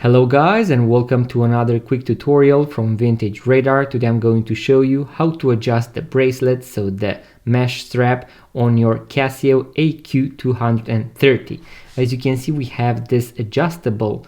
Hello guys, and welcome to another quick tutorial from Vintage Radar. Today I'm going to show you how to adjust the bracelet, so the mesh strap on your Casio AQ 230. As you can see, we have this adjustable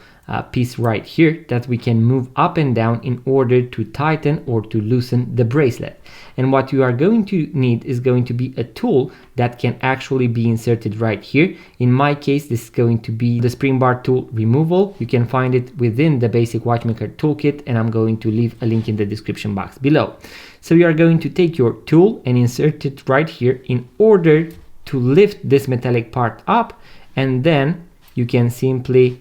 piece right here that we can move up and down in order to tighten or to loosen the bracelet. And what you are going to need is going to be a tool that can actually be inserted right here. In my case, this is going to be the spring bar tool removal. You can find it within the basic watchmaker toolkit, and I'm going to leave a link in the description box below. So you are going to take your tool and insert it right here in order to lift this metallic part up, and then you can simply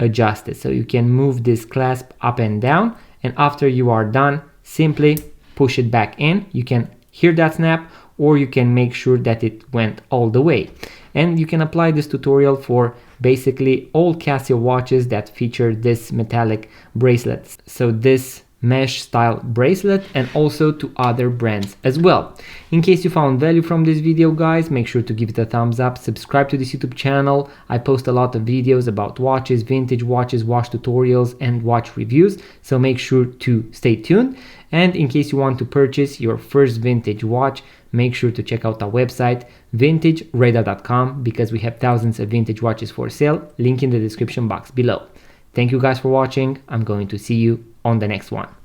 adjust it. So you can move this clasp up and down, and after you are done, simply push it back in. You can hear that snap, or you can make sure that it went all the way. And you can apply this tutorial for basically all Casio watches that feature this metallic bracelet. So this mesh style bracelet, and also to other brands as well. In case you found value from this video, guys, make sure to give it a thumbs up, subscribe to this YouTube channel. I post a lot of videos about watches, vintage watches, watch tutorials and watch reviews, so make sure to stay tuned. And in case you want to purchase your first vintage watch, make sure to check out our website vintageradar.com, because we have thousands of vintage watches for sale. Link in the description box below. Thank you guys for watching. I'm going to see you on the next one.